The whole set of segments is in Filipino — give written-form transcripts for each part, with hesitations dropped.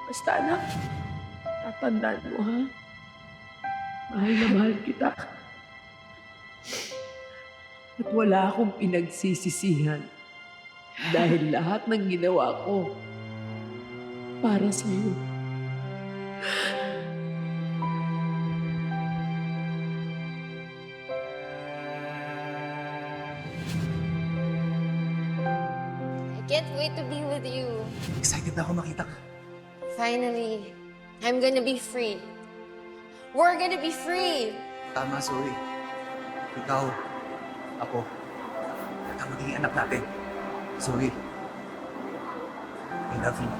Basta anak, tatandaan mo ha. Mahal na mahal kita. At wala akong pinagsisisihan dahil lahat ng ginawa ko para sa'yo. I can't wait to be with you. Excited na ako makita ka. Finally, I'm gonna be free. We're gonna be free! Tama, Zoe. Ikaw, ako, at ang magiging anak natin. Zoe, I love you.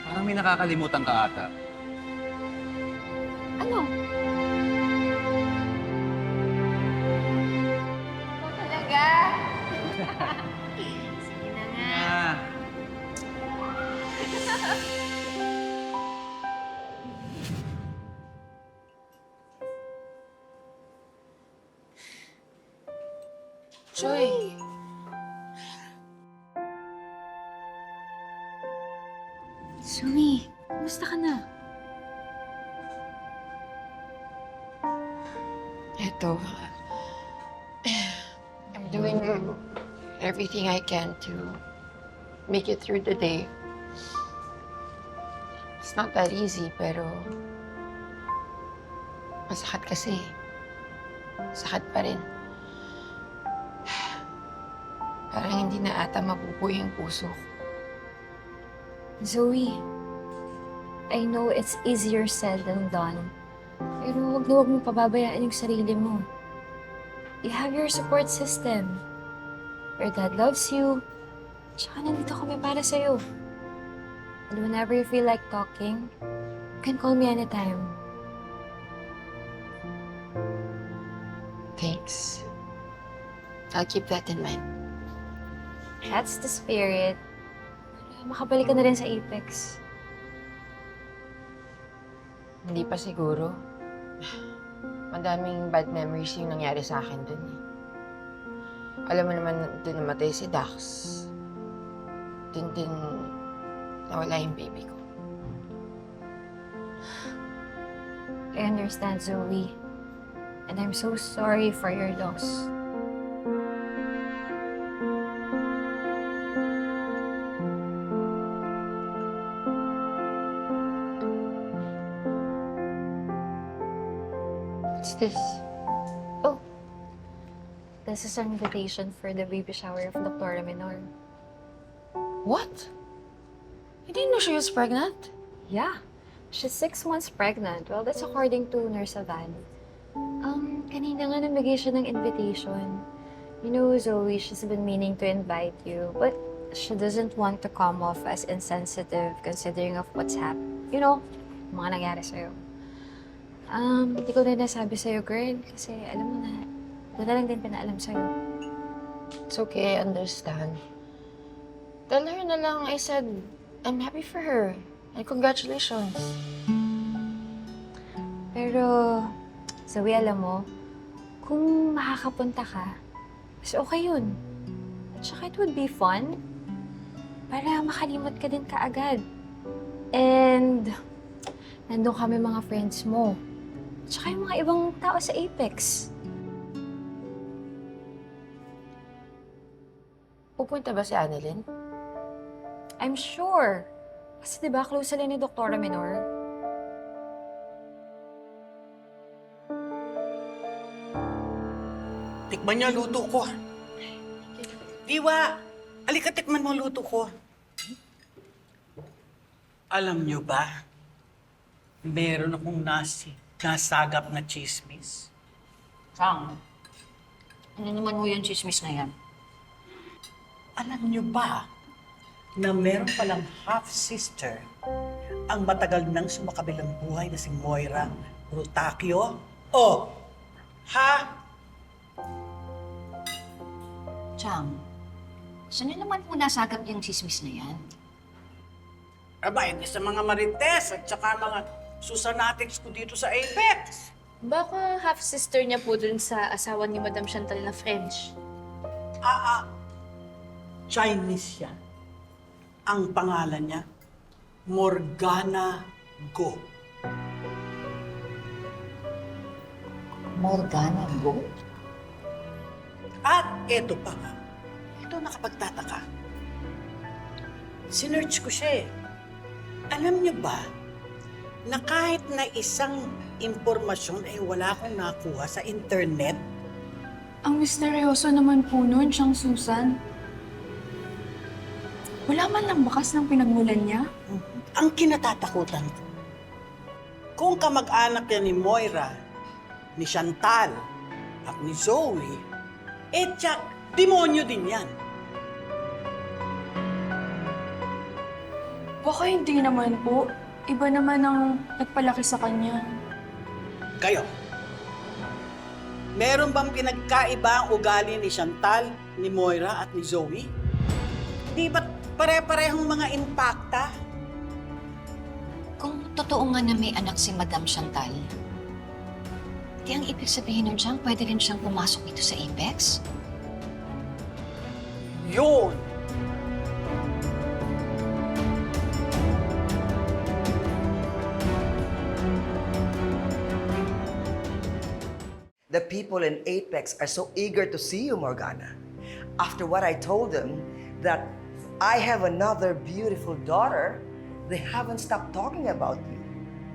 Parang may nakakalimutan ka ata. Ano? Ikaw talaga? Sige na nga. Ah. Joy! Sumi, kumusta ka na? Eto, I'm doing everything I can to make it through the day. It's not that easy, pero masakit kasi. Sakit pa rin. Parang hindi na ata mabubuo yung puso ko. Zoe, I know it's easier said than done. Pero wag na wag mong pababayaan yung sarili mo. You have your support system. Your dad loves you. Tsaka nandito kami para sa'yo. And whenever you feel like talking, you can call me anytime. Thanks. I'll keep that in mind. That's the spirit. Para makabalik ka na rin sa Apex. Hindi pa siguro. Madaming bad memories yung nangyari sa akin dun eh. Alam mo naman, dun namatay si Dax. Dun din nawala yung baby ko. I understand, Zoe. And I'm so sorry for your loss. What's this? Oh, this is an invitation for the baby shower of Dr. Menor. What? You didn't know she was pregnant? Yeah, she's 6 months pregnant. Well, that's according to Nurse Avan. Kanina nga nabigay siya ng invitation. You know, Zoe, she's been meaning to invite you, but she doesn't want to come off as insensitive considering of what's happened. You know, mga nangyari sa'yo. Hindi ko na nasabi sa'yo, girl, kasi alam mo na, doon na lang din pinaalam sa'yo. It's okay, I understand. Tell her na lang I said I'm happy for her. And congratulations. Pero, Zoe, alam mo, kung makakapunta ka, mas okay yun. At saka it would be fun para makalimot ka din kaagad. And, nandun kami mga friends mo. At saka yung mga ibang tao sa Apex. Pupunta ba si Annalyn? I'm sure. Kasi diba, close sila ni Dr. Menor. Tikman niyo ang luto ko. Diwa, halika tikman mo ang luto ko. Alam niyo ba, meron akong nasagap na chismis. Chang, ano naman mo yung chismis na yan? Alam niyo ba na meron palang half-sister ang matagal nang sumakabilang buhay na si Moira Rutacchio? Oh, ha? Chang, saan na naman mo nasagap yung chismis na yan? Aba, hindi sa mga marites at saka mga Susanatics ko dito sa Apex. Baka half-sister niya po dun sa asawa ni Madam Chantal na French. Chinese yan. Ang pangalan niya, Morgana Go. Morgana Go? At eto pa nga, ito nakapagtataka. Sinearch ko siya eh. Alam niyo ba, na kahit na isang impormasyon ay wala akong nakuha sa internet? Ang misteryoso naman po nun, siyang Susan. Wala man lang bakas ng pinagmulan niya. Ang kinatatakutan ko, kung kamag-anak yan ni Moira, ni Chantal, at ni Zoe, tsak, demonyo din yan. Baka hindi naman po. Iba naman ang nagpalaki sa kanya. Kayo, meron bang pinagkaiba ang ugali ni Chantal, ni Moira, at ni Zoe? Di ba pare-parehong mga impacta? Kung totoo nga na may anak si Madam Chantal, di ang ibig sabihin nun siyang pwede rin siyang pumasok dito sa Apex? Yun! The people in Apex are so eager to see you, Morgana. After what I told them, that I have another beautiful daughter, they haven't stopped talking about you.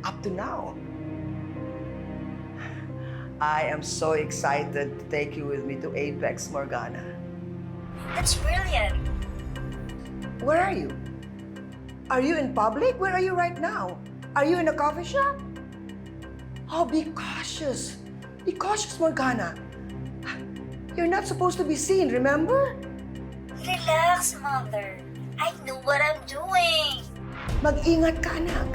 Up to now. I am so excited to take you with me to Apex, Morgana. That's brilliant! Where are you? Are you in public? Where are you right now? Are you in a coffee shop? Oh, be cautious. Be cautious, Morgana. You're not supposed to be seen, remember? Relax, Mother. I know what I'm doing. Mag-ingat ka, anak.